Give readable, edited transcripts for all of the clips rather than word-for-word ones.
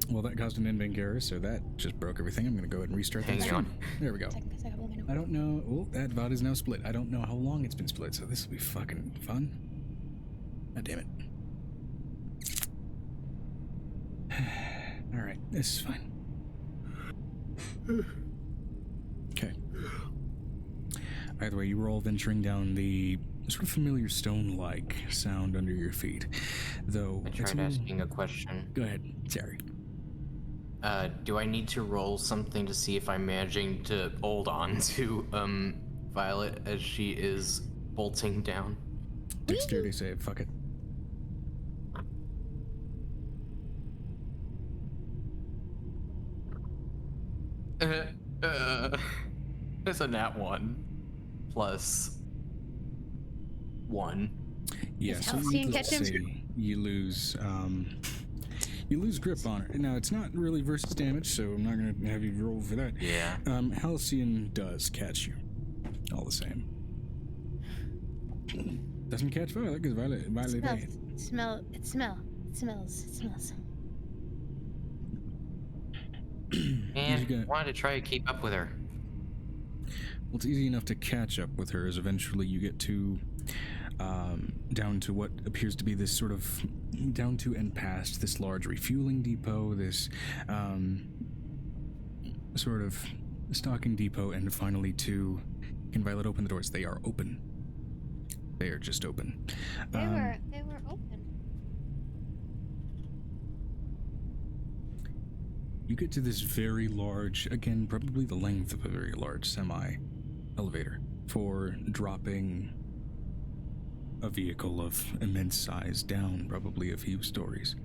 Well, that caused an in-bank error, so that just broke everything. I'm going to go ahead and restart that stream. There we go. I don't know. Oh, that VOD is now split. I don't know how long it's been split, so this will be fucking fun. God damn it. Alright, this is fine. Okay. Either way, you were all venturing down the sort of familiar stone-like sound under your feet. Though I tried asking a question. Go ahead, sorry. Do I need to roll something to see if I'm managing to hold on to Violet as she is bolting down? Dexterity save, fuck it. It's a nat 1 plus 1. Yeah, so you lose grip on her. Now, it's not really versus damage, so I'm not going to have you roll for that. Yeah. Halcyon does catch you, all the same. Doesn't catch Violet, because Violet It smells. And wanted to try to keep up with her. Well, it's easy enough to catch up with her as eventually you get to down to what appears to be this sort of down to and past this large refueling depot, this sort of stocking depot, and finally to can Violet open the doors? They are open. They are just open. They were open. You get to this very large, again, probably the length of a very large semi-elevator for dropping a vehicle of immense size down probably a few stories.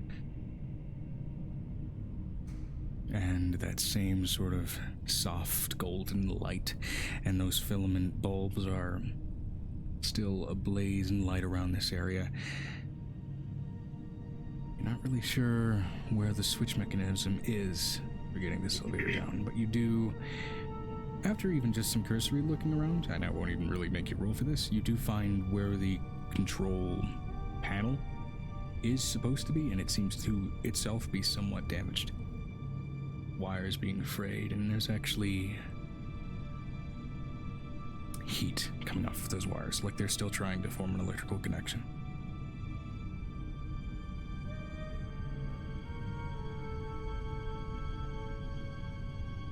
And that same sort of soft golden light and those filament bulbs are still ablaze and light around this area. You're not really sure where the switch mechanism is for getting this elevator down, but you do, after even just some cursory looking around, and I won't even really make you roll for this, you do find where the control panel is supposed to be, and it seems to itself be somewhat damaged. Wires being frayed, and there's actually heat coming off of those wires, like they're still trying to form an electrical connection.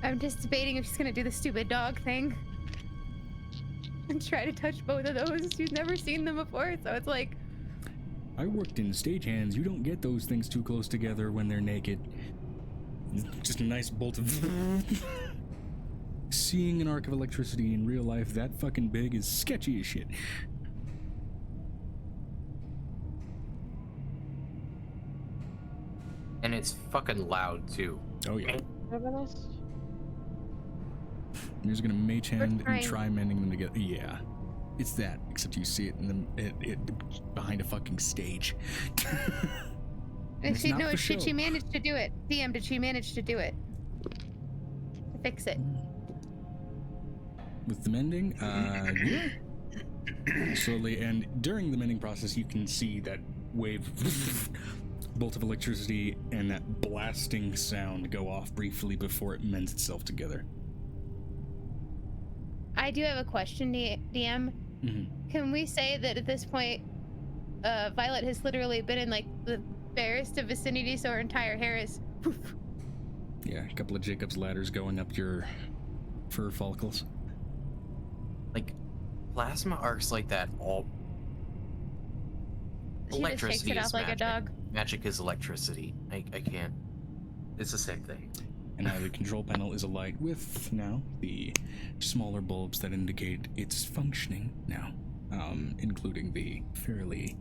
I'm just debating if she's gonna do the stupid dog thing and try to touch both of those. She's never seen them before, so it's like... I worked in stagehands. You don't get those things too close together when they're naked. Just a nice bolt of... Seeing an arc of electricity in real life that fucking big is sketchy as shit. And it's fucking loud, too. Oh, yeah. You're just gonna mage hand and try mending them together. Yeah. It's that, except you see it in it behind a fucking stage. And she managed to do it. DM, did she manage to do it? To fix it? With the mending? Yeah. Slowly, and during the mending process, you can see that wave bolt of electricity and that blasting sound go off briefly before it mends itself together. I do have a question, DM. Mm-hmm. Can we say that at this point, Violet has literally been in like the barest of vicinity, so her entire hair is poof. Yeah, a couple of Jacob's ladders going up your fur follicles. Like, plasma arcs like that all... She Electricity just shakes it is off like magic. a dog. Magic is electricity. I can't... It's the same thing. And now the control panel is alight with now the smaller bulbs that indicate it's functioning now, including the fairly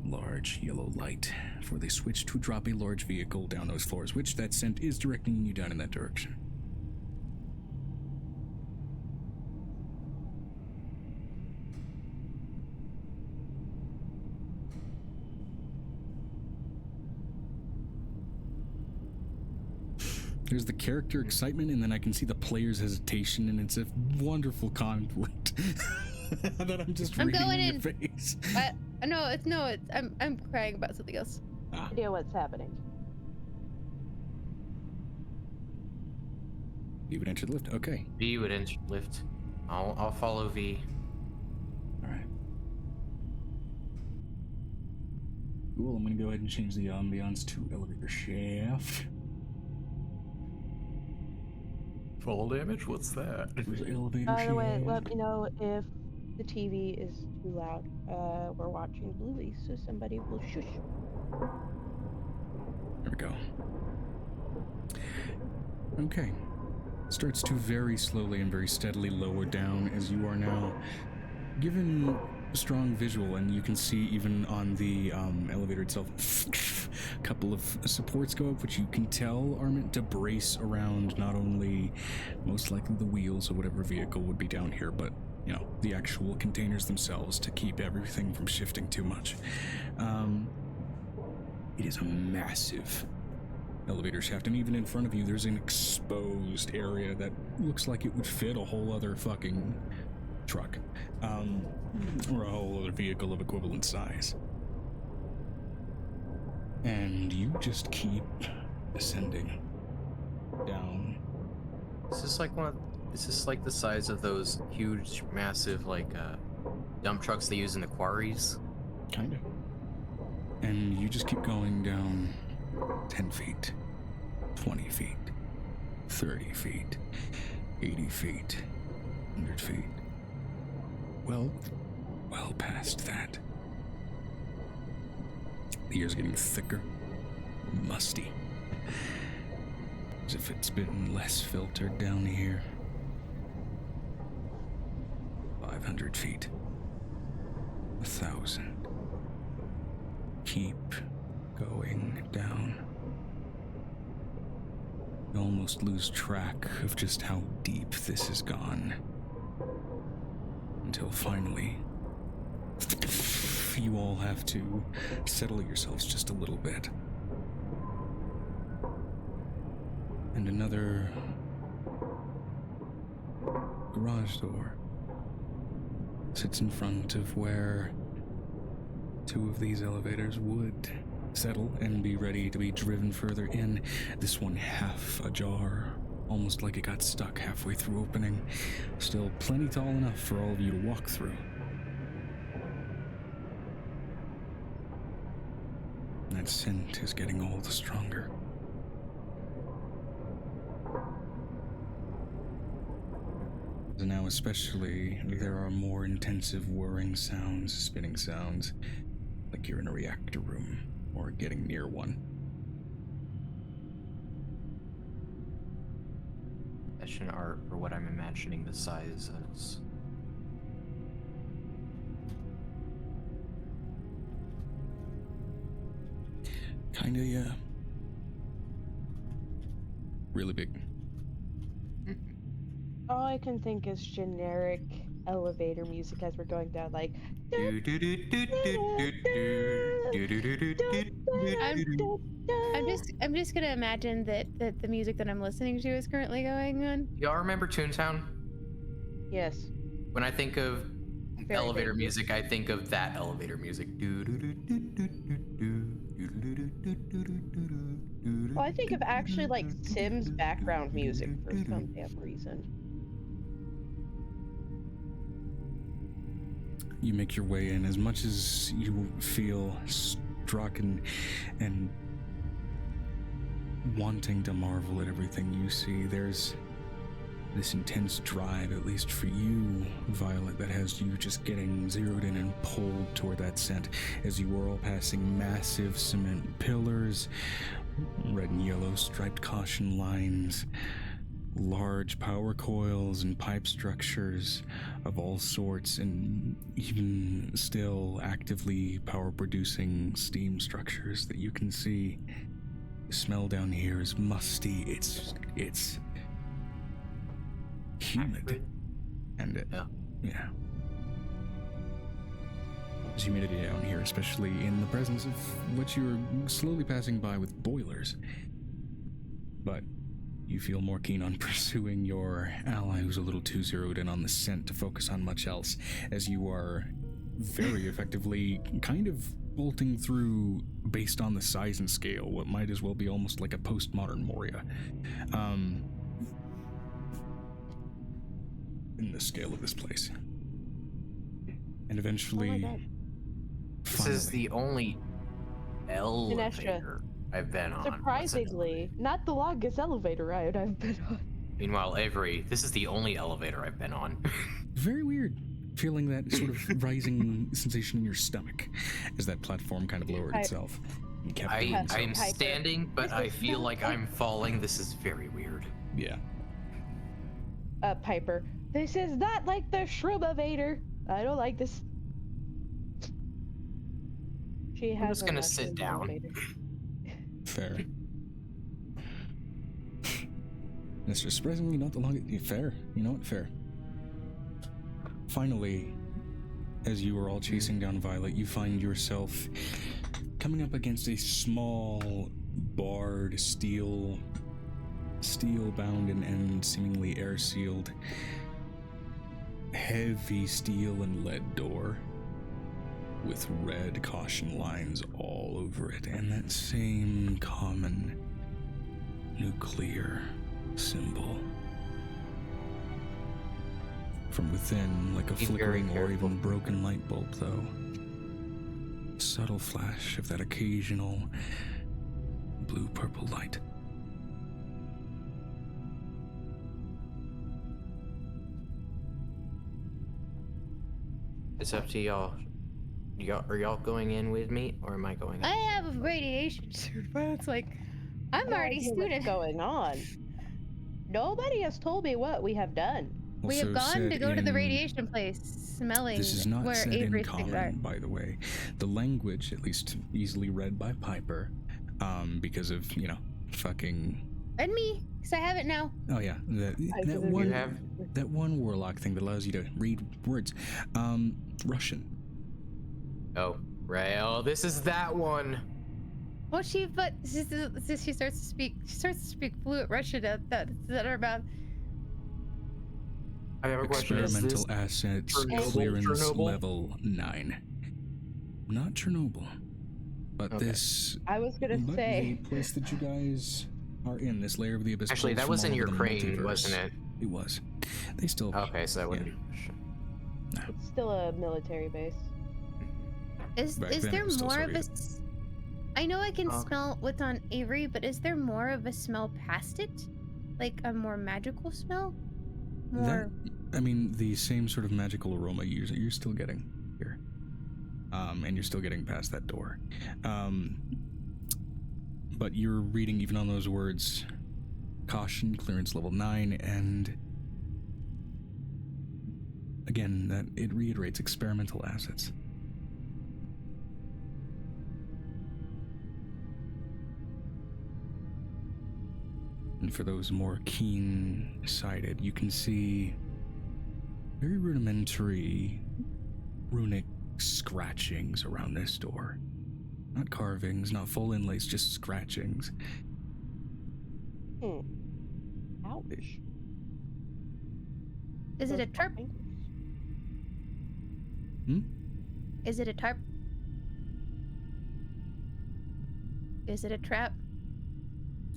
large yellow light for the switch to drop a large vehicle down those floors, which that scent is directing you down in that direction. There's the character excitement, and then I can see the player's hesitation, and it's a wonderful conflict that I'm just reading in your face. I'm crying about something else. Idea what's happening. You would enter the lift. Okay. V would enter the lift. I'll follow V. All right. Cool. I'm gonna go ahead and change the ambiance to elevator shaft. Fall damage? What's that? Elevator By the way, shaft. let me know if the TV is too loud. We're watching Bluey, so somebody will shush. There we go. Okay. Starts to very slowly and very steadily lower down as you are now given strong visual, and you can see even on the elevator itself a couple of supports go up, which you can tell are meant to brace around not only most likely the wheels of whatever vehicle would be down here, but you know, the actual containers themselves to keep everything from shifting too much. It is a massive elevator shaft, and even in front of you there's an exposed area that looks like it would fit a whole other fucking truck, or a whole other vehicle of equivalent size. And you just keep ascending down. Is this like the size of those huge, massive, like, dump trucks they use in the quarries? Kind of. And you just keep going down 10 feet, 20 feet, 30 feet, 80 feet, 100 feet. Well past that. The air's getting thicker, musty. As if it's been less filtered down here. 500 feet. 1,000. Keep going down. You almost lose track of just how deep this has gone. Until finally, you all have to settle yourselves just a little bit. And another garage door sits in front of where 2 of these elevators would settle and be ready to be driven further in. This one half ajar, almost like it got stuck halfway through opening. Still plenty tall enough for all of you to walk through. That scent is getting all the stronger. And now especially, there are more intensive whirring sounds, spinning sounds, like you're in a reactor room, or getting near one. Fashion art for what I'm imagining the size is. Kinda, yeah. Really big. All I can think is generic elevator music as we're going down, like. I'm just gonna imagine that the music that I'm listening to is currently going on. Y'all remember Toontown? Yes. When I think of Very elevator vaguely. music, I think of that elevator music. Well, I think of actually like Sims background music for some damn reason. You make your way in. As much as you feel struck and wanting to marvel at everything you see, there's this intense drive, at least for you, Violet, that has you just getting zeroed in and pulled toward that scent as you are all passing massive cement pillars, red and yellow striped caution lines, large power coils and pipe structures of all sorts, and even still actively power producing steam structures that you can see. The smell down here is musty. It's humid. And yeah. There's humidity down here, especially in the presence of what you're slowly passing by with boilers. But you feel more keen on pursuing your ally who's a little too zeroed in on the scent to focus on much else, as you are very effectively kind of bolting through, based on the size and scale, what might as well be almost like a postmodern Moria. in the scale of this place. And Oh my eventually, God. This is the only elevator I've been on. What's an Surprisingly, not the longest elevator ride I've been on. Meanwhile, Avery, this is the only elevator I've been on. very weird feeling that sort of rising sensation in your stomach as that platform kind of lowered itself. And kept doing so. I'm standing, but I feel like I'm falling. This is very weird. Yeah. Piper, this is not like the Shroom-ovator. I don't like this. She has. I'm just gonna sit down. Fair. It's surprisingly not the longest. Fair. You know what? Fair. Finally, as you are all chasing down Violet, you find yourself coming up against a small, barred, steel-bound and seemingly air-sealed, heavy steel and lead door with red caution lines all over it, and that same common nuclear symbol. From within, like a flickering or even broken light bulb, though, a subtle flash of that occasional blue-purple light. It's up to y'all. Are y'all going in with me, or am I going in? I have a radiation suit, but it's like, I'm already What's student. going on? Nobody has told me what we have done. We have gone to go to the radiation place, smelling This is not where said in Avery's things are. common, by the way. The language, at least easily read by Piper, because of, fucking... And me, because I have it now. Oh yeah, that one warlock thing that allows you to read words. Russian. Oh, right. Oh, this is that one. Well, she starts to speak fluent Russian that her mouth. I have a question. Experimental assets clearance Chernobyl? level 9. Not Chernobyl, but Okay. this. I was gonna but say. the place that you guys are in, this layer of the abyss. Actually, pulls that from was all in over the Ukraine, multiverse. wasn't it? It was. They still. Okay, so that wouldn't Yeah. be. It's still a military base. Is Back then it there was still more of a? Soviet. I know I can Okay. smell what's on Avery, but is there more of a smell past it? Like a more magical smell? More. I mean, the same sort of magical aroma you're still getting here. And you're still getting past that door. But you're reading even on those words, caution, clearance level 9, and again, that it reiterates experimental assets. And for those more keen-sighted, you can see very rudimentary runic scratchings around this door. Not carvings, not full inlays, just scratchings. Ouch. Is it a tarp? Hmm? Is it a tarp? Is it a trap?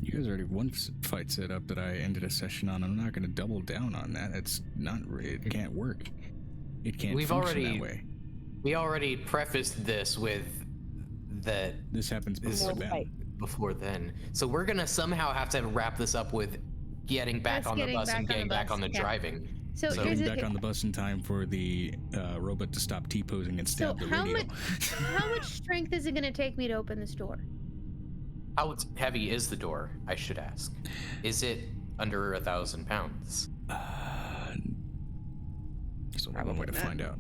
You guys already have one fight set up that I ended a session on. I'm not going to double down on that. It's not. It can't work. It can't function that way. We already prefaced this with that This happens before then. before then. So we're gonna somehow have to wrap this up with getting back on the bus and getting back on the driving. So Getting here's back on the bus in time for the robot to stop T-posing and stab the radio. how much strength is it going to take me to open this door? How heavy is the door? I should ask. Is it under 1,000 pounds? There's only one way to find out.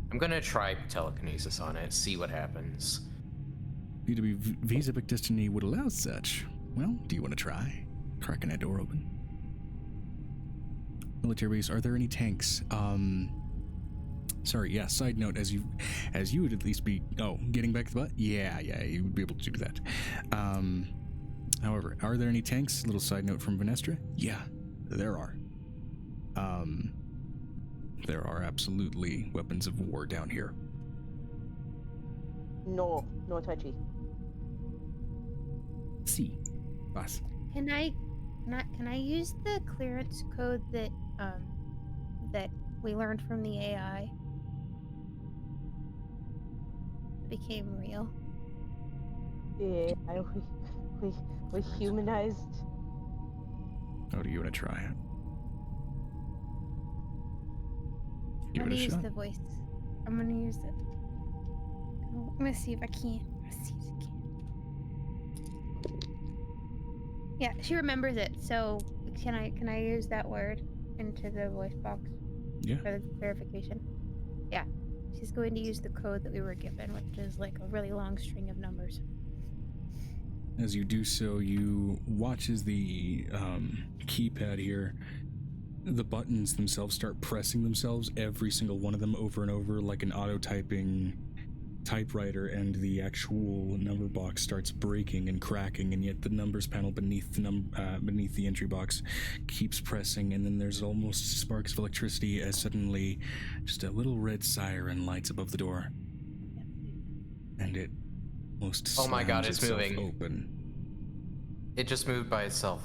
I'm gonna try telekinesis on it, see what happens. V's epic destiny would allow such. Well, do you want to try cracking that door open? Military base, are there any tanks? Sorry, yeah, side note, as you would at least be, getting back to the butt? Yeah, you would be able to do that. However, are there any tanks? Little side note from Venestra? Yeah, there are. There are absolutely weapons of war down here. No touchy. See, boss. Can I Can I use the clearance code that that we learned from the AI? It became real. Yeah, we humanized. Oh, do you want to try it? I'm Give gonna it a use shot. the voice. I'm gonna use it. I'm gonna see if I can. Let's see if I can. Yeah, she remembers it. So can I use that word into the voice box Yeah. for the clarification? Yeah, she's going to use the code that we were given, which is like a really long string of numbers. As you do so, you watch as the keypad here, the buttons themselves start pressing themselves, every single one of them over and over, like an auto-typing typewriter, and the actual number box starts breaking and cracking, and yet the numbers panel beneath the entry box keeps pressing, and then there's almost sparks of electricity as suddenly just a little red siren lights above the door, and it almost Oh my God, slams it's itself moving. open. It just moved by itself.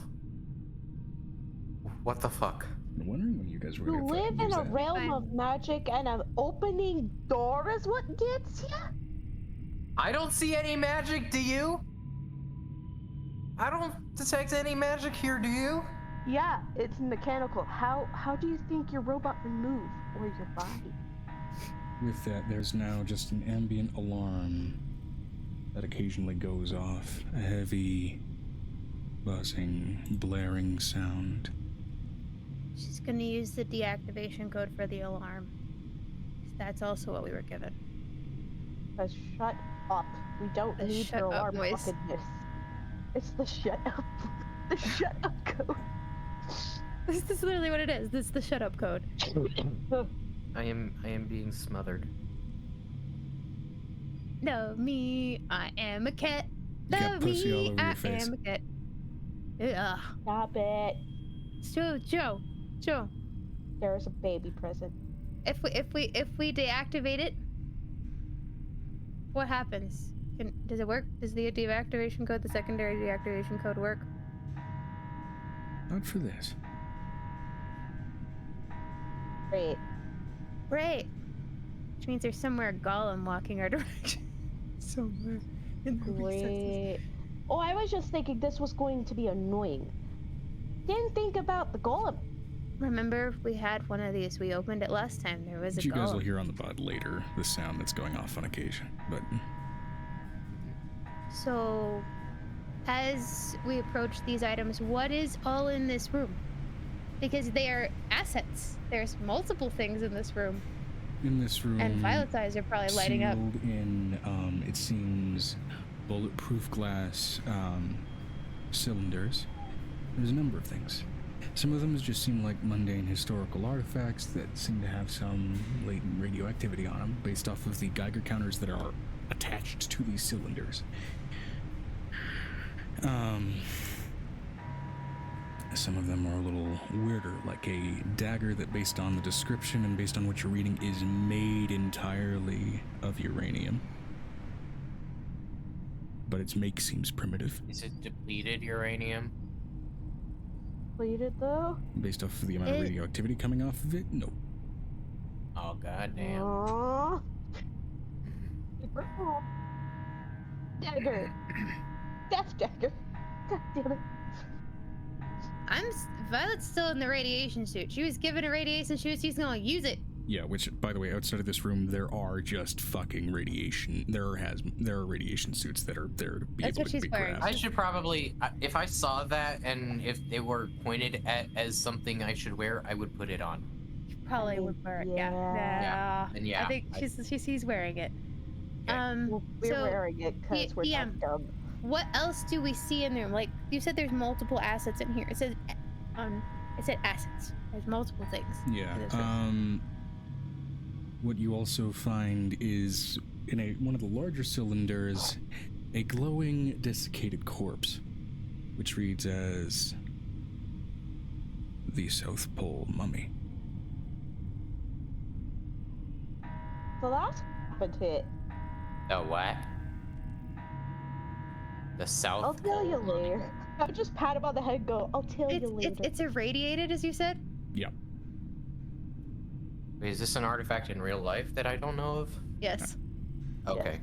What the fuck? I'm wondering when you guys were You going to live fucking in use a that. realm of magic, and an opening door is what gets ya? I don't see any magic, do you? I don't detect any magic here, do you? Yeah, it's mechanical. How do you think your robot would move, or your body? With that, there's now just an ambient alarm that occasionally goes off, a heavy, buzzing, blaring sound. She's gonna use the deactivation code for the alarm. That's also what we were given. Shut up. We don't The need shut your up alarm voice. fuckedness. It's the shut up. The shut up code. This is literally what it is. This is the shut up code. I am being smothered. Love me, I am a cat. You got Love pussy all me, over I your face. am a cat. Ugh. Stop it. So Joe, There's a baby present. if we deactivate it, what happens? Does it work? Does the deactivation code, the secondary deactivation code, work? Not for this. Great. Great. Which means there's somewhere a golem walking our direction. Somewhere in the recesses. Great. Oh, I was just thinking this was going to be annoying. Didn't think about the golem. Remember, we had one of these. We opened it last time. There was a Which you guys will golem. hear on the pod later, the sound that's going off on occasion. But So, as we approach these items, what is all in this room? Because they are assets. There's multiple things in this room. in this room, And Violet's eyes are probably lighting up. sealed in, it seems, bulletproof glass cylinders. There's a number of things. Some of them just seem like mundane historical artifacts that seem to have some latent radioactivity on them, based off of the Geiger counters that are attached to these cylinders. Some of them are a little weirder, like a dagger that, based on the description and based on what you're reading, is made entirely of uranium. But its make seems primitive, Is it depleted uranium? Completed though. based off of the amount of radioactivity coming off of it. No. Oh goddamn. Aww. Dagger. Death dagger. God damn it. Violet's still in the radiation suit. She was given a radiation suit. She's gonna use it. Yeah, which, by the way, outside of this room, there are just fucking radiation. There are radiation suits that are there to be That's able what to she's be wearing. grabbed. I should probably, if I saw that and if they were pointed at as something I should wear, I would put it on. She probably mean, would wear it. yeah. Yeah, and yeah, I think she's wearing it. Okay. Well, we're So, wearing it because we're PM. not dumb. what else do we see in there? Like you said, there's multiple assets in here. It said assets. There's multiple things. Yeah. in this room. What you also find is, in one of the larger cylinders, a glowing, desiccated corpse, which reads as the South Pole Mummy. So that's happened to it. The what? The South I'll tell you Pole. later. I would just pat him on the head and go, I'll tell you later. It's irradiated, as you said? Yeah. Wait, is this an artifact in real life that I don't know of? Yes. Okay.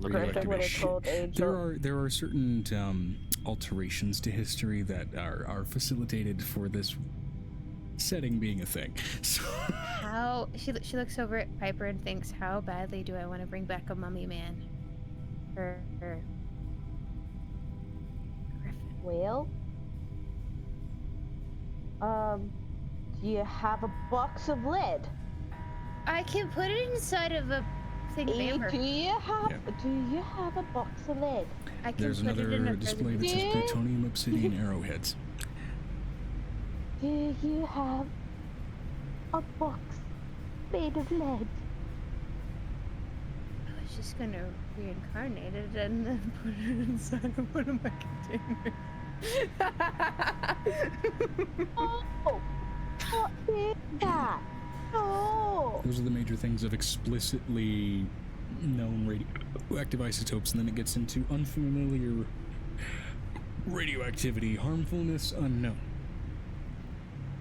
Griffin would have told Angel. There are certain alterations to history that are facilitated for this setting being a thing. So How she looks over at Piper and thinks, how badly do I want to bring back a mummy man? For Griffin. Well, do you have a box of lead? I can put it inside of a thing of amber. Do you have a box of lead? I can there's put it in another a display that says plutonium obsidian arrowheads. Do you have a box made of lead? I was just gonna reincarnate it and then put it inside of one of my containers. Oh, what is that? No. Those are the major things of explicitly known radioactive isotopes, and then it gets into unfamiliar radioactivity, harmfulness unknown.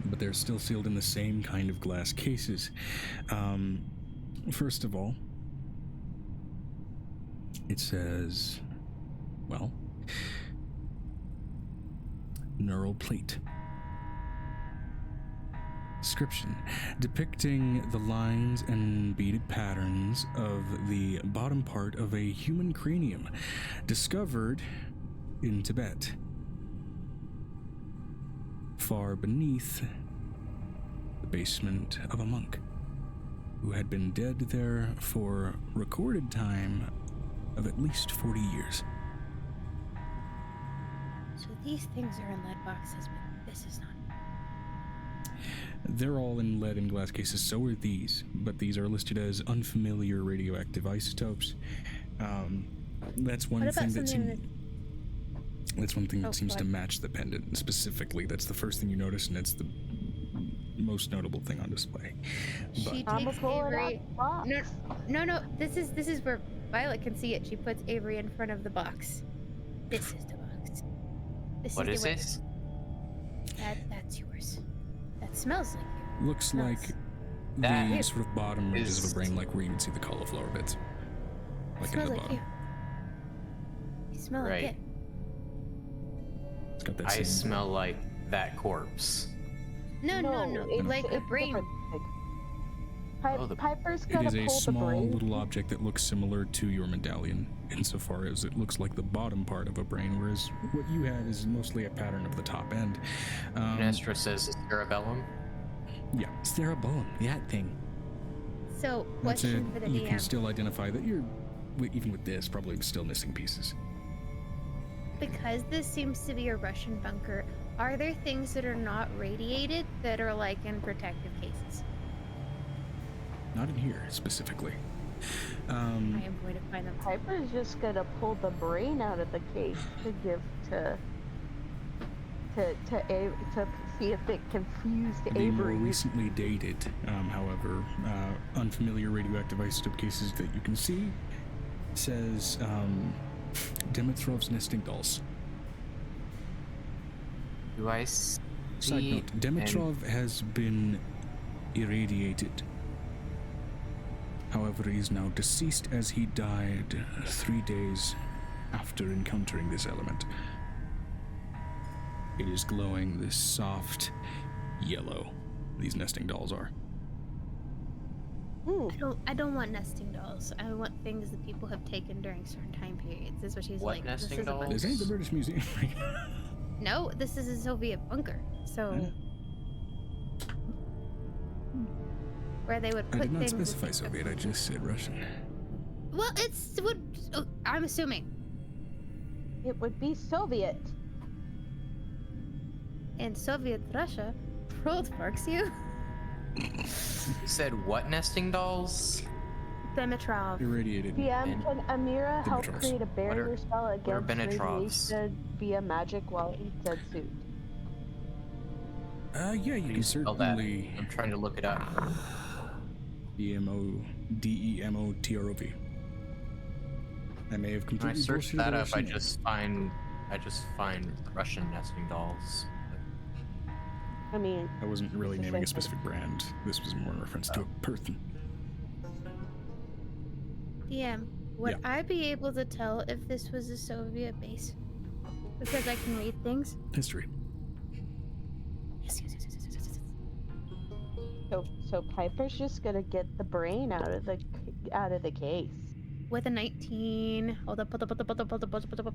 But they're still sealed in the same kind of glass cases. First of all, it says, well, neural plate. Description: depicting the lines and beaded patterns of the bottom part of a human cranium discovered in Tibet, far beneath the basement of a monk who had been dead there for recorded time of at least 40 years. So these things are in lead boxes, but this is not. They're all in lead and glass cases, so are these, but these are listed as unfamiliar radioactive isotopes. That's one What about thing that something that's one thing that Oh, seems go to ahead. match the pendant specifically. That's the first thing you notice, and it's the most notable thing on display. But She I'm takes pulling out Avery. the box. No. This is where Violet can see it. She puts Avery in front of the box. This is the box. What the is way- this? That's yours. That smells like you. looks Smells. like That the sort of bottom ridges of is- a brain, like where you would see the cauliflower bits, like in smells the like bottom. you. You smell Right. like it. It's got that I same smell like that corpse. No. It's, Like the it's brain. different thing. Oh, the- Piper's It gonna is a pull the small brain. little object that looks similar to your medallion, insofar as it looks like the bottom part of a brain, whereas what you have is mostly a pattern of the top end. Nestra says cerebellum. Yeah, cerebellum, that thing. So, That's it. question for the You can DM. still identify that you're, even with this, probably still missing pieces. Because this seems to be a Russian bunker, are there things that are not radiated that are like in protective cases? Not in here specifically. I am going to find them. Piper's just gonna pull the brain out of the case to give to see if it confused The more Avery. recently dated, however, unfamiliar radioactive isotope cases that you can see says Dimitrov's nesting dolls. Do I see? Side note, Dimitrov has been irradiated. However, he is now deceased as he died 3 days after encountering this element. It is glowing this soft yellow. These nesting dolls are. I don't want nesting dolls. I want things that people have taken during certain time periods. Is what she's What like. nesting this is a dolls? bunker. This ain't the British Museum. No, this is a Soviet bunker. So where they would I put did not things. that specify people- Soviet, I just said Russian. Well, it's what I'm assuming. It would be Soviet. In Soviet Russia, world marks you. You said what nesting dolls? Dimitrov. Irradiated. PM, can Amira help Dimitrovs. create a barrier spell what are against Benetrovs? radiation via magic while in dead suit? Yeah, you can Please spell that. certainly I'm trying to look it up. DEMOTROV. I may have When I completely search bullshitted that the up, I Russian name. just find I just find Russian nesting dolls. I mean, I wasn't really It's the naming a same thing. specific brand. This was more in reference to a person. DM, would Yeah. I be able to tell if this was a Soviet base? Because I can read things. History. Yes, yes, yes, yes, yes, yes, yes. so Piper's just gonna get the brain out of the case. With a 19. Hold up, hold up, hold up, hold up, hold up, hold up, hold up.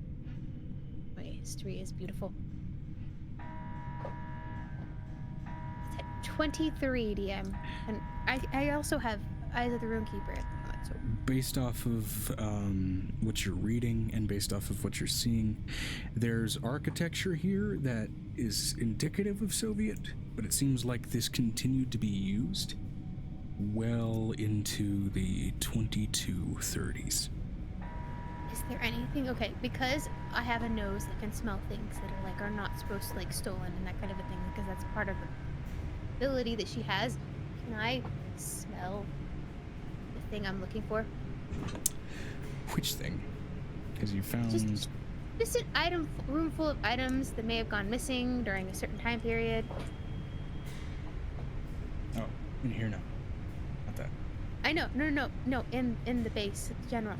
My history is beautiful. It's at 23 DM. And I also have Eyes of the Runekeeper at the moment, so Based off of what you're reading and based off of what you're seeing, there's architecture here that is indicative of Soviet, but it seems like this continued to be used well into the 2230s. is there anything? Okay, because I have a nose that can smell things that are not supposed to stolen and that kind of a thing, because that's part of the ability that she has. Can I smell the thing I'm looking for? Which thing? Because you found... Just an item room full of items that may have gone missing during a certain time period. Oh, in here now. Not that. I know, no, in the base, general.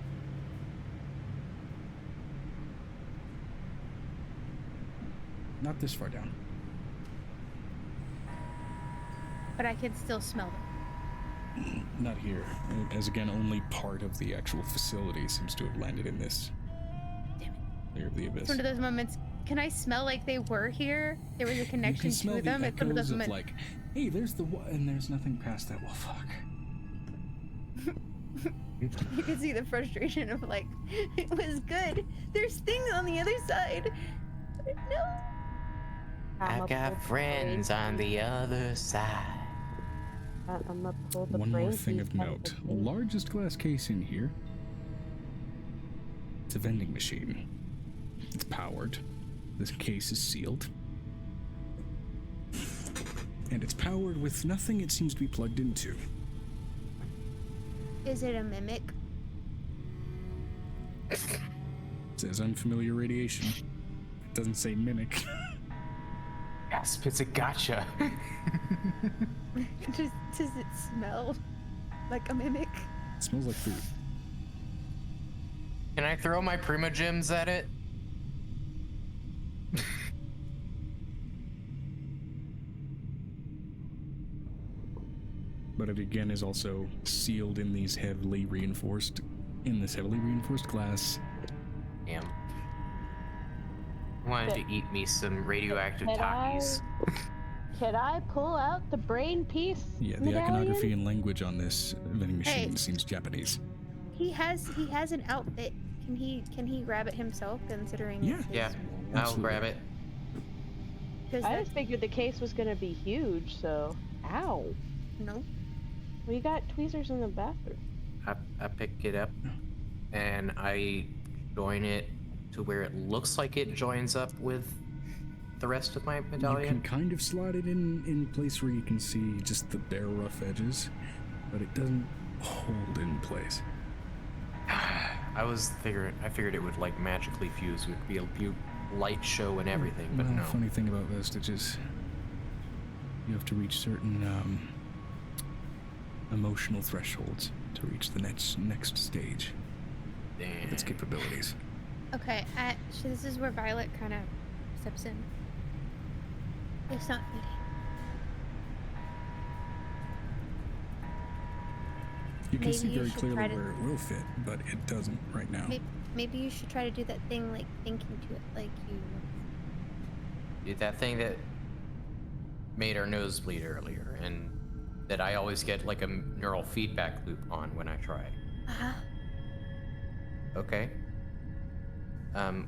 Not this far down. But I can still smell them. Not here. As again, only part of the actual facility seems to have landed in this Damn it. layer of the abyss. It's one of those moments. Can I smell like they were here? There was a You connection can smell to them. the It's one of those echoes of moments. like, hey, there's the and there's nothing past that. Well, fuck. You can see the frustration of it was good. There's things on the other side. But no. I've got friends on the other side. I'm gonna pull the One more brain thing piece of out note. the case. Largest glass case in here. It's a vending machine. It's powered. This case is sealed. And it's powered with nothing it seems to be plugged into. Is it a mimic? It says unfamiliar radiation. It doesn't say mimic. Gasp, it's a gotcha. Does it smell like a mimic? It smells like food. Can I throw my primogems at it? But it again is also sealed in this heavily reinforced glass. Damn. I wanted to eat me some radioactive Can Takis. Can I pull out the brain piece? Yeah, the medallion? iconography and language on this vending machine Hey. seems Japanese. He has an outfit. Can he grab it himself? Considering Yeah. it's his Yeah, woman? I'll Absolutely. grab it. 'Cause I that- just figured the case was gonna be huge, so. Ow. no. We got tweezers in the bathroom. I pick it up and I join it to where it looks like it joins up with the rest of my You can medallion. kind of slide it in place where you can see just the bare rough edges, but it doesn't hold in place. I figured it would magically fuse. It would be a light show and everything, but Well, no. funny thing about vestiges, you have to reach certain emotional thresholds to reach the next stage of its Damn. capabilities. Okay. So this is where Violet kind of steps in. It's not fitting. You can Maybe see you very should clearly try to- where it will fit, but it doesn't right now. Maybe you should try to do that thing thinking to it like you. Dude, that thing that made our nose bleed earlier, and that I always get a neural feedback loop on when I try. Okay.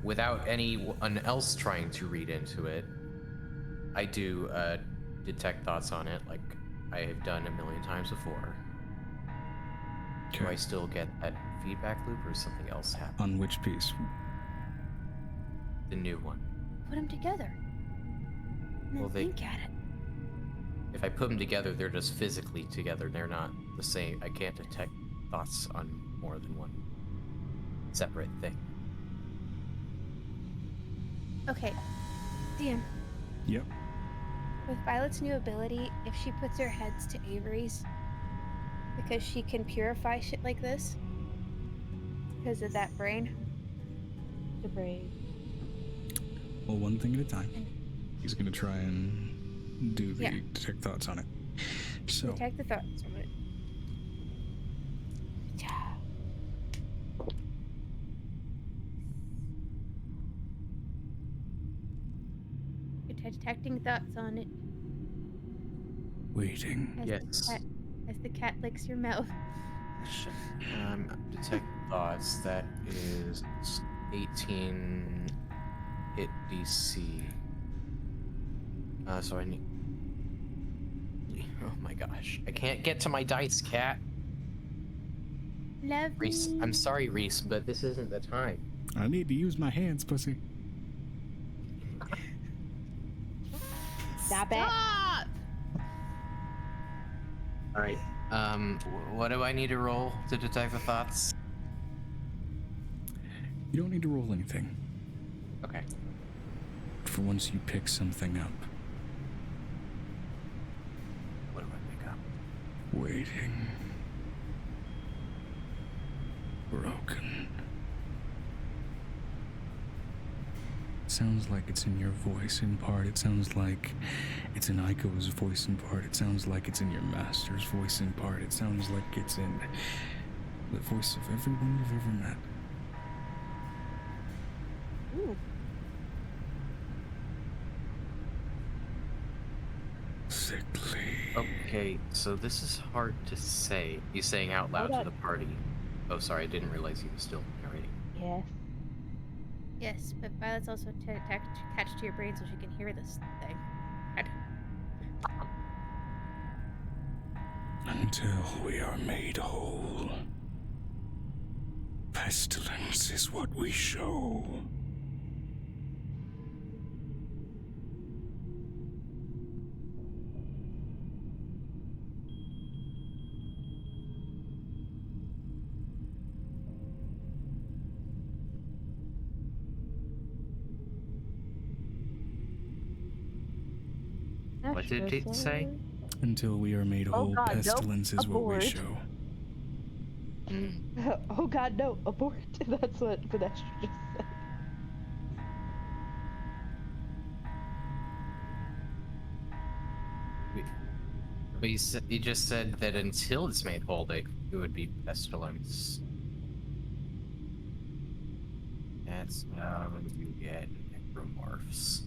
Without anyone else trying to read into it, I do detect thoughts on it, like I have done a million times before. Do I still get that feedback loop, or something else happen? On which piece? The new one. Put them together. And then Well, think at it. If I put them together, they're just physically together. They're not the same. I can't detect thoughts on more than one separate thing. Okay. Dan, Yep. with Violet's new ability, if she puts her heads to Avery's, because she can purify shit like this, because of that brain. The brain. Well, one thing at a time. He's gonna try and do the detect thoughts on it. So Detect the thoughts from it. You're detecting thoughts on it waiting. Yes. as the cat licks your mouth. Detect thoughts. That is 18 hit DC. So I need. Oh my gosh! I can't get to my dice, cat. Love Reese, me. I'm sorry, Reese, but this isn't the time. I need to use my hands, pussy. Stop it. Stop! All right. What do I need to roll to detect the thoughts? You don't need to roll anything. Okay. For once you pick something up. What do I pick up? Waiting. Broken. Sounds like it's in your voice in part. It sounds like it's in Aiko's voice in part. It sounds like it's in your master's voice in part. It sounds like it's in the voice of everyone you've ever met. Ooh. Sickly. Okay, so this is hard to say. He's saying out loud Hold to on. the party. Oh, sorry, I didn't realize he was still narrating. Yes. Yes, but Violet's also attached to your brain so she can hear this thing. Until we are made whole. Pestilence is what we show. What did it say? Until we are made whole, God, no. pestilence is what we Abort. show. Oh god, no, abort. That's what Vanessa just said. But he just said that until it's made whole, it would be pestilence. That's how you get necromorphs.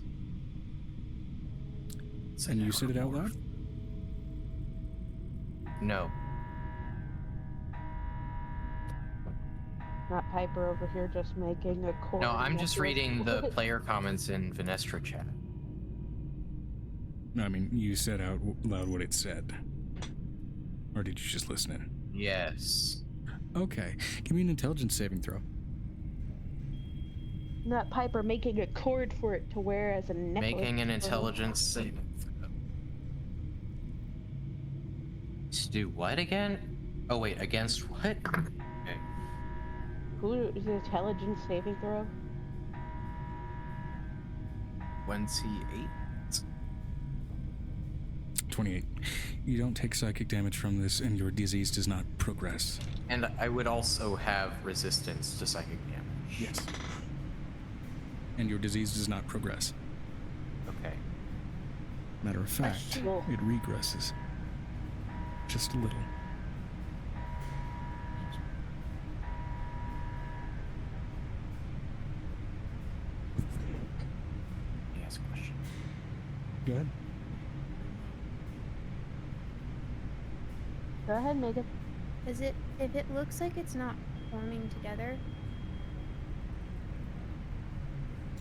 It's a And you said it out necromorph. loud? No. Not Piper over here just making a cord. No, I'm just necklace. reading the player comments in Venestra chat. No, I mean, you said out loud what it said. Or did you just listen in? Yes. Okay. Give me an intelligence saving throw. Not Piper making a cord for it to wear as a necklace. Making an intelligence saving throw. To do what again? Oh wait, against what? Okay. Who is an intelligence saving throw? 28. 28. You don't take psychic damage from this, and your disease does not progress. And I would also have resistance to psychic damage. Yes. And your disease does not progress. Okay. Matter of fact, Well- it regresses. Just a little. Yes, question. Go ahead. Go ahead, Megan. Is it, if it looks like it's not forming together,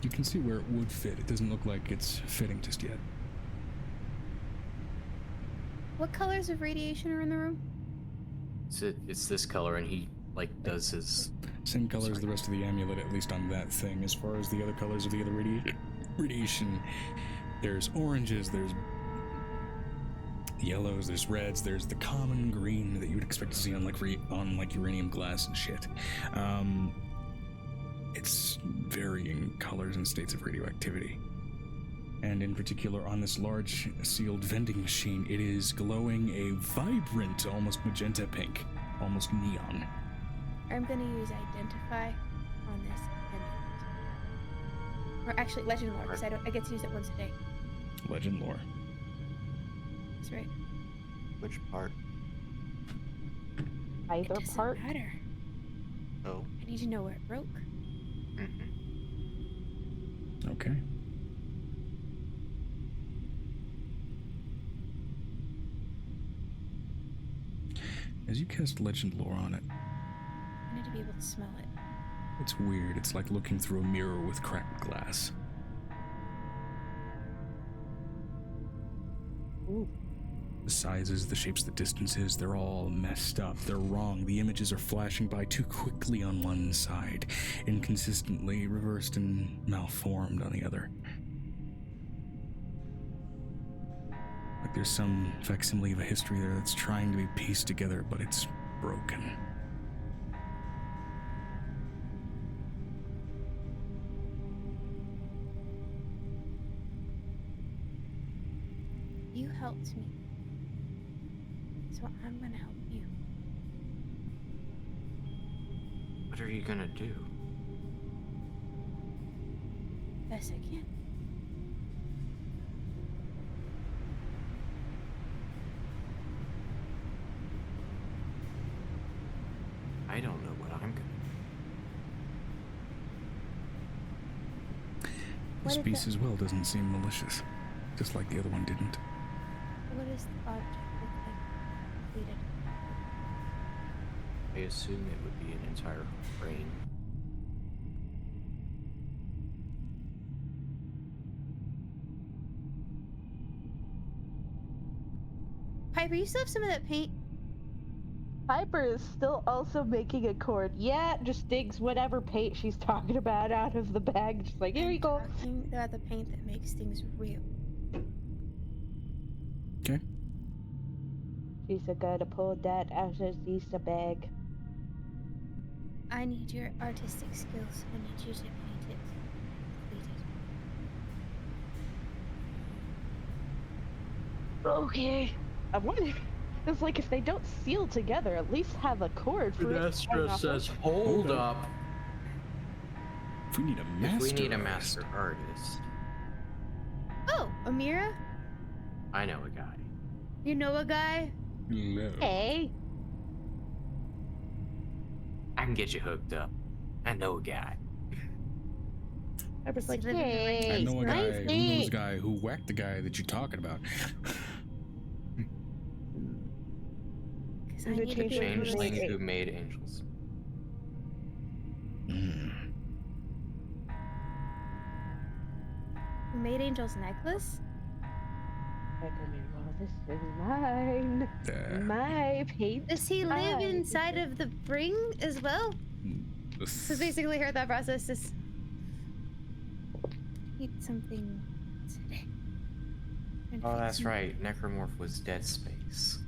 You can see where it would fit. It doesn't look like it's fitting just yet. what colors of radiation are in the room? It's this color, and he like does his. Same color as the rest of the amulet, at least on that thing. As far as the other colors of the other radiation, there's oranges, there's yellows, there's reds, there's the common green that you would expect to see on like uranium glass and shit. It's varying colors and states of radioactivity. And in particular, on this large sealed vending machine, it is glowing a vibrant, almost magenta pink, almost neon. I'm gonna use identify on this image. Or actually legend lore, because I get to use it once a day. Legend lore. That's right. Which part? Either It doesn't part. matter. Oh. I need to know where it broke. Mm-hmm. Okay. As you cast legend lore on it, I need to be able to smell it. it's weird. It's like looking through a mirror with cracked glass. Ooh. The sizes, the shapes, the distances, they're all messed up. They're wrong. The images are flashing by too quickly on one side, inconsistently reversed and malformed on the other. Like there's some facsimile of a history there that's trying to be pieced together, but it's broken. You helped me. So I'm gonna help you. What are you gonna do? Best I can. I don't know what I'm gonna do. What This if piece the- as well doesn't seem malicious, just like the other one didn't. What does the object look like completed? I assume it would be an entire brain. Piper, you still have some of that paint? Piper is still also making a cord. Yeah, just digs whatever paint she's talking about out of the bag. Just like, here I'm you go. talking about the paint that makes things real. Okay. She's gonna pull that out of this bag. I need your artistic skills. I need you to paint it. Complete it. Okay. I wonder. It's like if they don't seal together, at least have a cord for it. to hang off of. hold up. If we need a master If we need a artist- master artist, Oh, Amira? I know a guy. You know a guy? No. Hey. I can get you hooked up. I know a guy. I was like, Does he live in the hey, I know a guy nice who knows a name. guy who whacked the guy that you're talking about. 'Cause I Is it need to be able to Changeling Wait. who made angels. Who made Angel's necklace? This is mine. My paint. Does he live Hi. inside of the ring as well? So basically her thought process is eat something today. And Oh, fix that's me. right. Necromorph was Dead Space.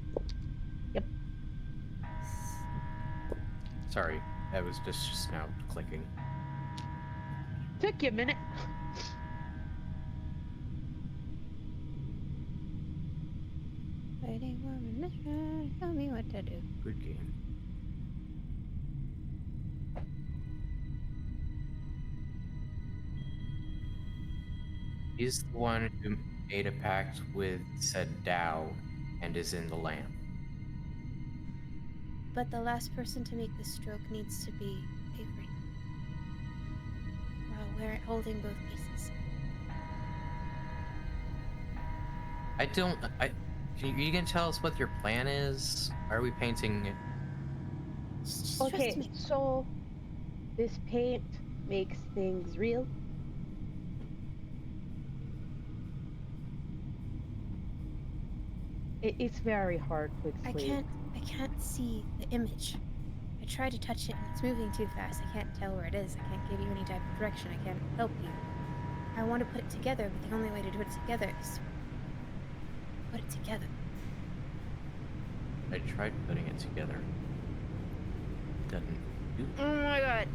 Sorry, that was just now clicking. Took you a minute. Fighting woman mission, tell me what to do. Good game. He's the one who made a pact with said Tao and is in the lamp. But the last person to make the stroke needs to be Avery. While we're holding both pieces. You can tell us what your plan is? Are we painting it? Just trust Okay, me. so this paint makes things real. It's very hard to explain. I can't see the image. I tried to touch it and it's moving too fast. I can't tell where it is. I can't give you any type of direction. I can't help you. I want to put it together, but the only way to do it together is to put it together. I tried putting it together. Doesn't do it. Oh my god.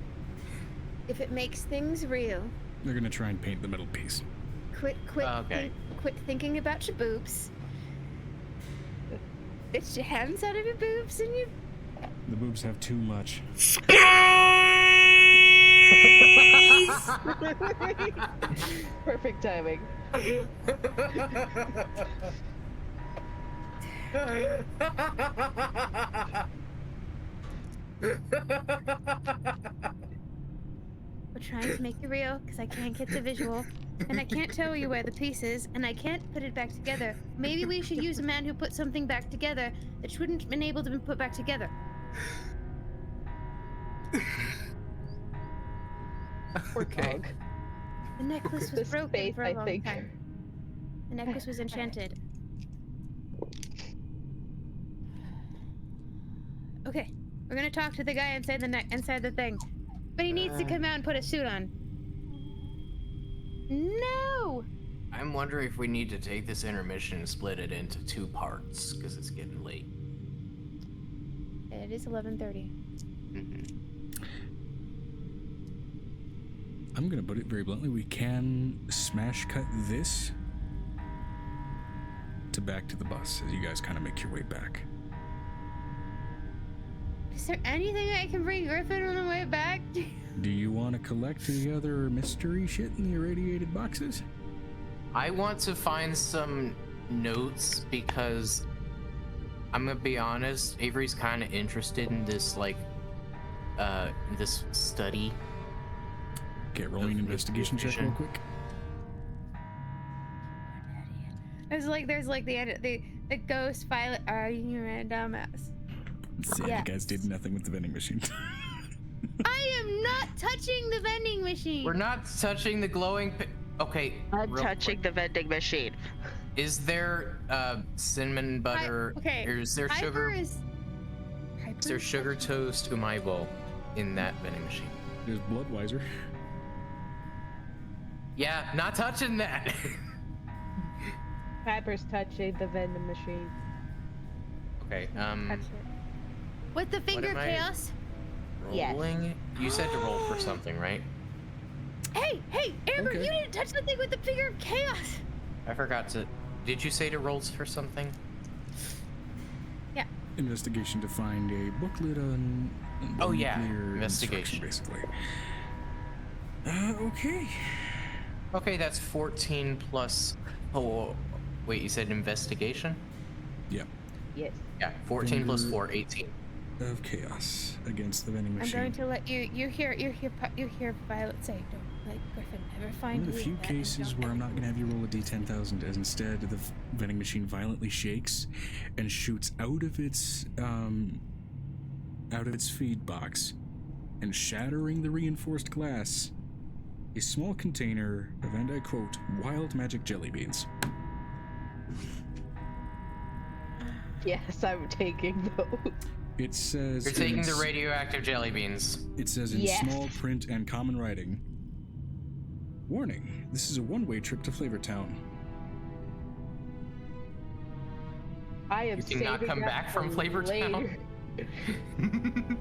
if it makes things real, They're gonna try and paint the middle piece. quit Okay. quit thinking about your boobs. Get your hands out of your boobs and you. The boobs have too much. Perfect timing. We're trying to make it real because I can't get the visual, and I can't tell you where the piece is, and I can't put it back together. Maybe we should use a man who put something back together that shouldn't have been able to be put back together. Okay. The necklace was This broken face, for a I long think. time. The necklace was enchanted. Okay, we're gonna talk to the guy inside the thing, but he needs to come out and put a suit on. No. I'm wondering if we need to take this intermission and split it into 2 parts, because it's getting late. It is 11:30. I'm gonna put it very bluntly. We can smash cut this to back to the bus as you guys kind of make your way back. Is there anything I can bring Griffin on the way back? Do you want to collect the other mystery shit in the irradiated boxes? I want to find some notes because I'm gonna be honest, Avery's kind of interested in this, like, this study. Okay, rolling an investigation check real quick. There's like the ghost Violet. Are you a dumbass? See, Yes. you guys did nothing with the vending machine. I am not touching the vending machine. We're not touching the glowing okay. I'm real touching quick. the vending machine. Is there cinnamon butter? Okay. Or is there sugar? Is there Hyper sugar toast umaibo in that vending machine? There's Bloodweiser. Yeah, not touching that. Piper's touching the vending machine. Okay. Touch it. With the finger am I- chaos. Yes. Rolling. You said to roll for something, right? Hey, Amber, Okay. you didn't touch the thing with the finger of chaos. I forgot to. Did you say to roll for something? Yeah. Investigation to find a booklet on Oh, yeah. nuclear Investigation. instruction, basically. Okay. Okay, that's 14 plus. Oh, wait. You said investigation? Yeah. Yes. Yeah. 14 plus Vendor- 4, 18. Of chaos against the vending I'm machine. going to let you hear Violet say, "Don't let Griffin ever find One of you." the few with that, and cases don't where I'm ever not going to have you roll a d10,000, as instead the vending machine violently shakes and shoots out of its feed box, and shattering the reinforced glass, a small container of, and I quote, wild magic jelly beans. Yes, I'm taking those. It says You're taking in the radioactive jelly beans. It says in Yes. small print and common writing, warning, this is a one-way trip to Flavortown. I am You cannot saving come that back from for Flavortown. later.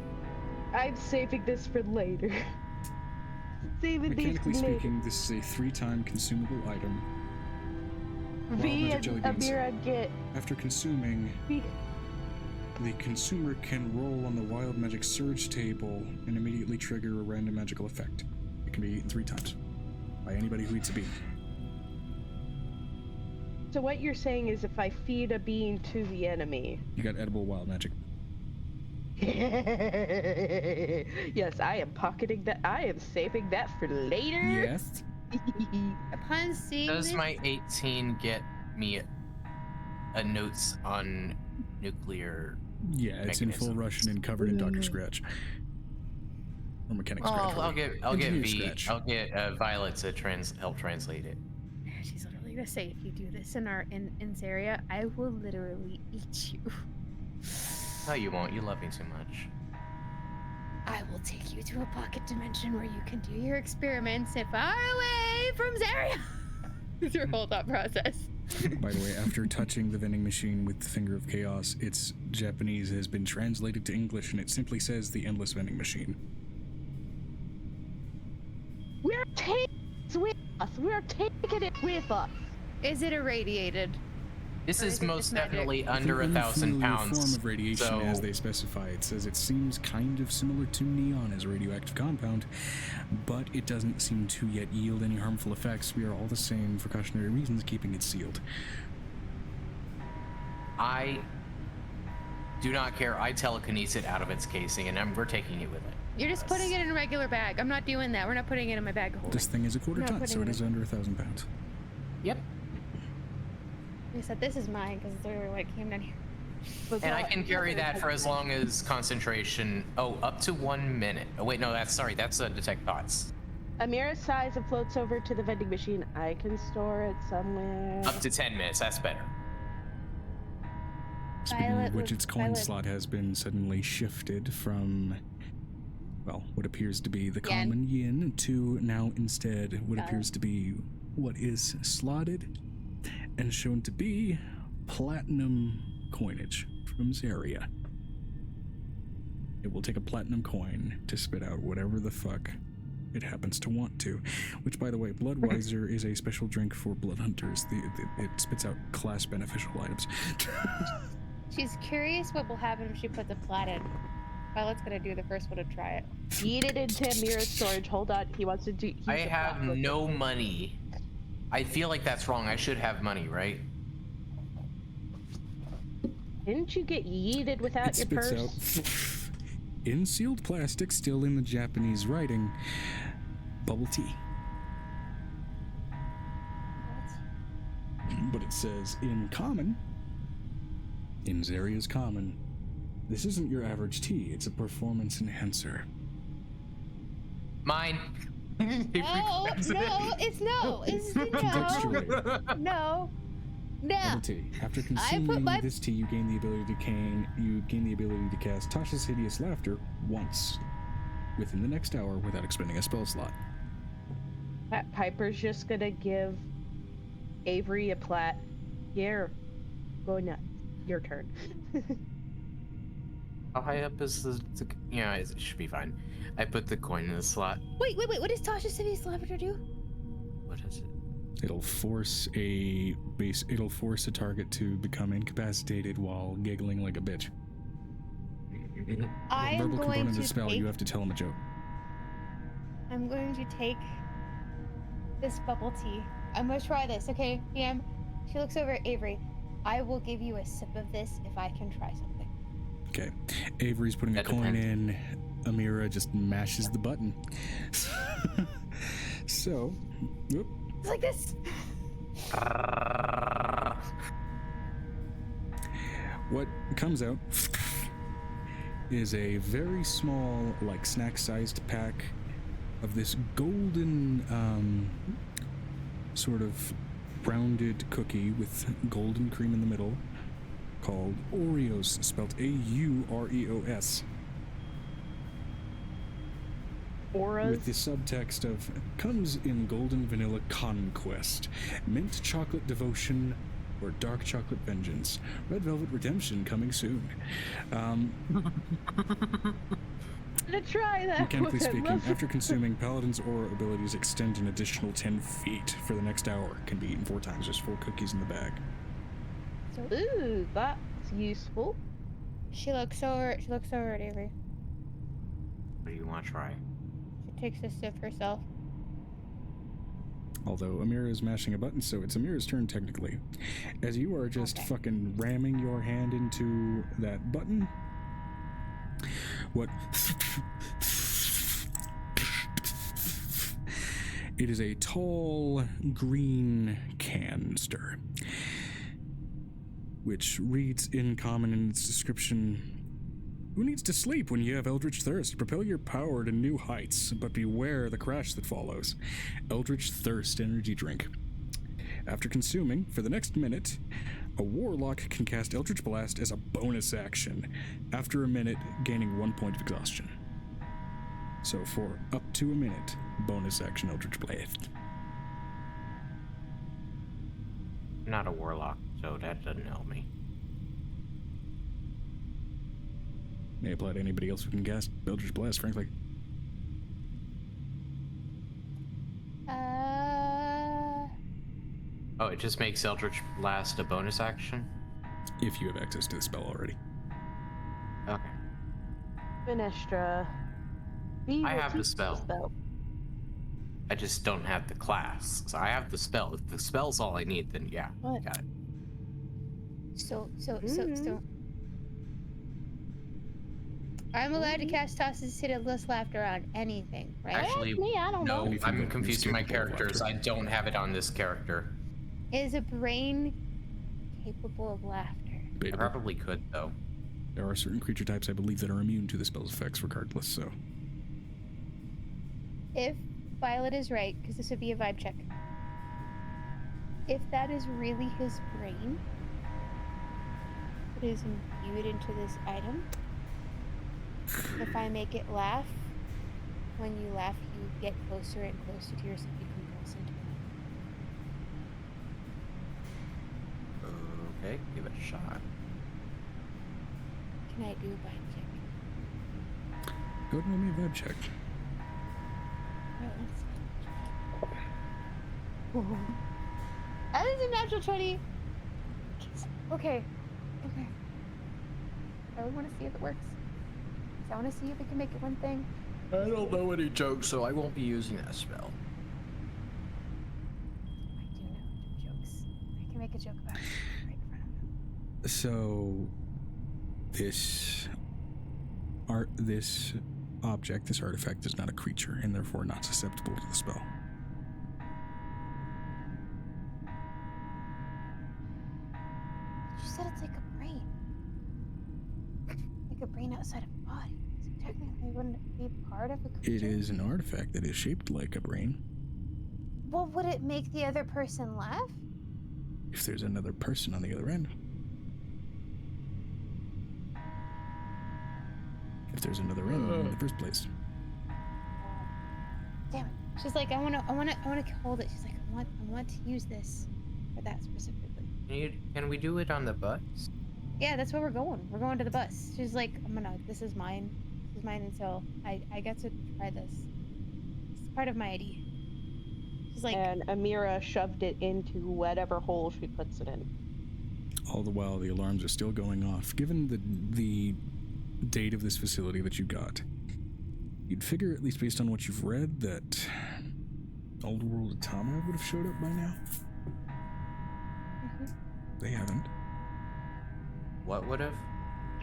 I'm saving this for later. Saving these Mechanically for later. speaking, this is a 3-time consumable item. Wild V magic and jelly beans. Amira get After consuming, V. the consumer can roll on the wild magic surge table and immediately trigger a random magical effect. It can be eaten 3 times by anybody who eats a bean. So what you're saying is if I feed a bean to the enemy. You got edible wild magic. Yes, I am pocketing that. I am saving that for later. Yes. Upon seeing Does this, my 18 get me a notes on nuclear? Yeah, it's in full Mechanism. Russian and covered in Dr. Scratch. Or Mechanic Scratch. Oh, I'll get Engineer V. Scratch. I'll get Violet to help translate it. she's literally gonna say, "If you do this in this area, I will literally eat you. No, you won't. You love me too much. I will take you to a pocket dimension where you can do your experiments far away from Zaria." It's your whole thought process. By the way, after touching the vending machine with the finger of chaos, its Japanese has been translated to English and it simply says the endless vending machine. It's with us. We're taking it with us. Is it irradiated? This Or is is it most just magic? definitely With under an 1,000 unfamiliar pounds. form of radiation, so as they specify. It says it seems kind of similar to neon as a radioactive compound, but it doesn't seem to yet yield any harmful effects. We are all the same for cautionary reasons keeping it sealed. I do not care. I telekinesis it out of its casing, and we're taking it with it. You're just putting it in a regular bag. I'm not doing that. We're not putting it in my bag of holding. This thing is a quarter No, ton, so putting it it- is under 1,000 pounds. Yep. I said this is mine because it's literally what came down here. And I can carry that for as long as concentration. Oh, up to 1 minute. Oh wait, no, that's detect thoughts. Amira sighs and floats over to the vending machine. I can store it somewhere. Up to 10 minutes. That's better. Speaking Violet of which, was- its coin Violet- slot has been suddenly shifted from, well, what appears to be the Yen. common yin to now instead what Got it. appears to be what is slotted and shown to be platinum coinage from Zaria. It will take a platinum coin to spit out whatever the fuck it happens to want to. Which, by the way, Bloodweiser is a special drink for blood hunters. It spits out class beneficial items. She's curious what will happen if she puts a plat in. Violet's gonna do the first one to try it. Yeet it into Amira's storage. Hold on. He wants to do. he's I a have plot booker. no money. I feel like that's wrong. I should have money, right? Didn't you get yeeted without It your spits purse? out in sealed plastic, still in the Japanese writing, bubble tea. But it says in common, in Zaria's common, this isn't your average tea, it's a performance enhancer. Mine. No, it's no. Contextually, No. bubble tea. After consuming my- this tea, you gain the ability to cast Tasha's Hideous Laughter once within the next hour without expending a spell slot. Piper's just gonna give Avery a plat. Here, go nuts. Your turn. How high up is the yeah, it should be fine. I put the coin in the slot. Wait. What does Tasha City's Lavender do? What is it? It'll force a target to become incapacitated while giggling like a bitch. I am Verbal going component of to the spell, take. you have to tell him a joke. I'm going to take this bubble tea. I'm gonna try this, okay, PM? She looks over at Avery. I will give you a sip of this if I can try something. Okay. Avery's putting That a coin depends. in. Amira just mashes the button. So, whoop. It's like this. What comes out is a very small, like snack-sized pack of this golden, sort of rounded cookie with golden cream in the middle, called Oreos, spelled A-U-R-E-O-S, Auras. with the subtext of comes in golden vanilla conquest, mint chocolate devotion, or dark chocolate vengeance. Red velvet redemption coming soon. I'm gonna try that. Mechanically one. speaking, after consuming, Paladin's aura abilities extend an additional 10 feet for the next hour. Can be eaten 4 times. There's 4 cookies in the bag. Ooh, that's useful. She looks over at Avery. What do you want to try? She takes a sip herself. Although Amira is mashing a button, so it's Amira's turn technically. As you are just Okay. fucking ramming your hand into that button, what? It is a tall green canister, which reads in common in its description: who needs to sleep when you have Eldritch Thirst? Propel your power to new heights, but beware the crash that follows. Eldritch Thirst energy drink. After consuming, for the next minute, a warlock can cast Eldritch Blast as a bonus action, after a minute gaining 1 point of exhaustion. So for up to a minute, bonus action Eldritch Blast. I'm not a warlock, so that doesn't help me. May apply to anybody else who can cast Eldritch Blast, frankly. Oh, it just makes Eldritch Blast a bonus action? If you have access to the spell already. Okay. Finestra. We I will have the teach you spell. I just don't have the class. So I have the spell. If the spell's all I need, then yeah, What? got it. So. I'm allowed to cast Toss Citadless Laughter on anything, right? Actually, Me, I don't know. no, Anything I'm that is confusing my capable of characters. laughter. I don't have it on this character. Is a brain capable of laughter? I Debatable. probably could, though. There are certain creature types I believe that are immune to the spell's effects regardless, so. If Violet is right, because this would be a vibe check. If that is really his brain that is imbued into this item, if I make it laugh, when you laugh, you get closer and closer to yourself, you convulse into it. Okay, give it a shot. Can I do a vibe check? Go ahead and roll me a vibe check. That is a natural 20. Okay. I would want to see if it works. I want to see if it can make it one thing. I don't know any jokes, so I won't be using that spell. I do know jokes. I can make a joke about it right in front of him. So, this artifact is not a creature and therefore not susceptible to the spell. You said it's like a brain. Like a brain outside of a body. So technically wouldn't it be part of a creature? It is an artifact that is shaped like a brain. Well, would it make the other person laugh? If there's another person on the other end. If there's another end in the first place. Damn it. She's like, I wanna hold it. She's like, I want to use this for that specifically. Can we do it on the bus? Yeah, that's where we're going. We're going to the bus. She's like, this is mine. This is mine until I get to try this. It's part of my ID. She's like, And Amira shoved it into whatever hole she puts it in. All the while, the alarms are still going off. Given the date of this facility that you got, you'd figure, at least based on what you've read, that Old World Automata would have showed up by now. They haven't. What would have?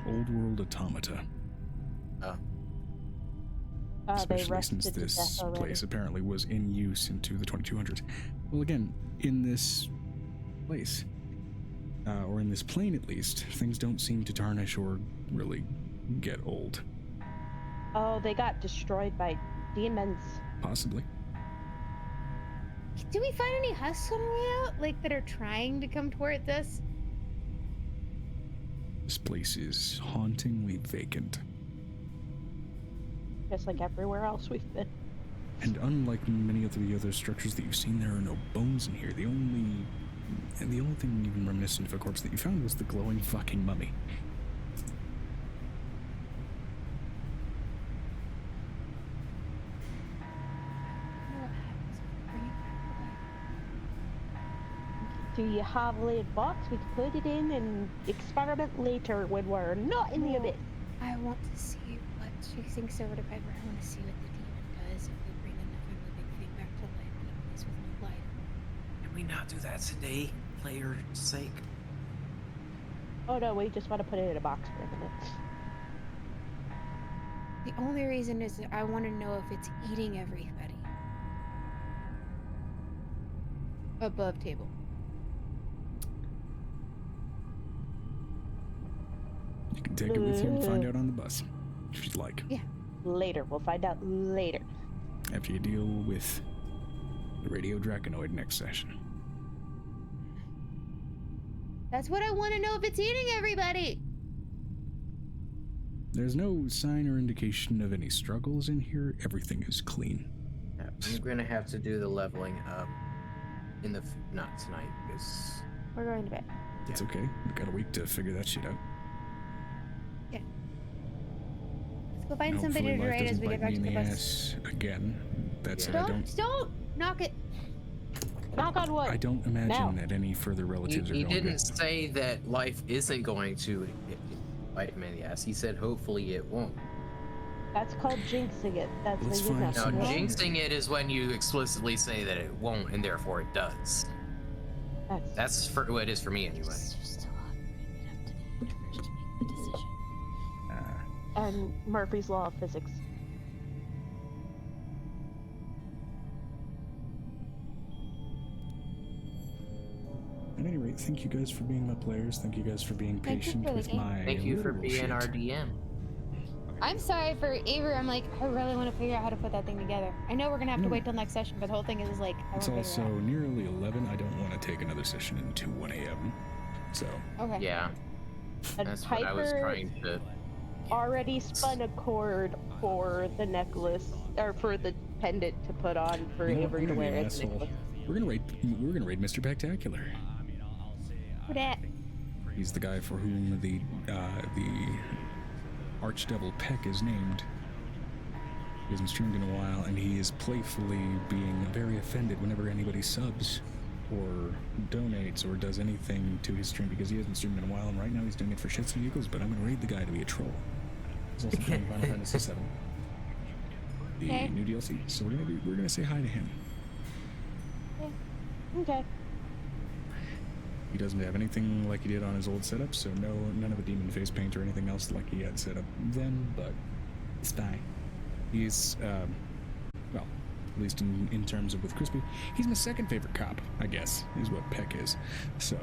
Old World Automata. Oh. They Especially rusted since to this death already. place apparently was in use into the 2200s. Well, again, in this place, or in this plane at least, things don't seem to tarnish or really get old. Oh, they got destroyed by demons. Possibly. do we find any husks on the way out? Like, that are trying to come towards us? This place is hauntingly vacant. Just like everywhere else we've been. And unlike many of the other structures that you've seen, there are no bones in here. The only thing even reminiscent of a corpse that you found was the glowing fucking mummy. Do you have a little box we can put it in and experiment later when we're not in the abyss? I want to see what she thinks over to Piper. I want to see what the demon does if we bring another living thing back to life in a place with no life. Can we not do that today, player's sake? Oh no, we just want to put it in a box for a minute. The only reason is that I want to know if it's eating everybody. Above table. You can take it with you and find out on the bus, if you'd like. Yeah. Later, we'll find out later. After you deal with the radio draconoid next session. That's what I want to know, if it's eating everybody. There's no sign or indication of any struggles in here. Everything is clean. Yeah, I'm gonna have to do the leveling up in the not tonight because We're going to bed. It's okay. We've got a week to figure that shit out. Let's go find And somebody hopefully to life write as doesn't we get bite back me to in the the bus. ass again. That's Yeah. I don't. Don't knock it. Knock on wood. I don't imagine Now. that any further relatives are He going didn't to. say that life isn't going to bite him in the ass. He said hopefully it won't. That's called jinxing it. That's Let's how you find know. Now, some- Right? jinxing it is when you explicitly say that it won't, and therefore it does. That's for what it is for me anyway. Still up. We'd have to make the decision. And Murphy's Law of Physics. At any rate, thank you guys for being my players. Thank you guys for being Thank you patient for the with game. my. Thank you for literal being shit. our DM. I'm sorry for Avery. I'm like, I really want to figure out how to put that thing together. I know we're gonna have to No. wait till next session, but the whole thing is like, I It's want to also figure nearly 11. I don't want to take another session into 1 a.m. So, it out. Okay. Yeah, And that's what I was Piper trying to. already spun a cord for the necklace, or for the pendant to put on for you know, Avery I'm to gonna be wear an as a asshole. necklace. We're gonna raid Mr. Spectacular. Who dat? He's the guy for whom the Archdevil Peck is named. He hasn't streamed in a while, and he is playfully being very offended whenever anybody subs or donates or does anything to his stream because he hasn't streamed in a while, and right now he's doing it for shits and giggles, but I'm gonna raid the guy to be a troll. He's also playing Final Fantasy VII. The Okay. new DLC. So we're gonna say hi to him. Okay. He doesn't have anything like he did on his old setup, so none of a demon face paint or anything else like he had set up then, but it's fine. He's, well, at least in terms of with Crispy, he's my second favorite cop, I guess, is what Peck is. So,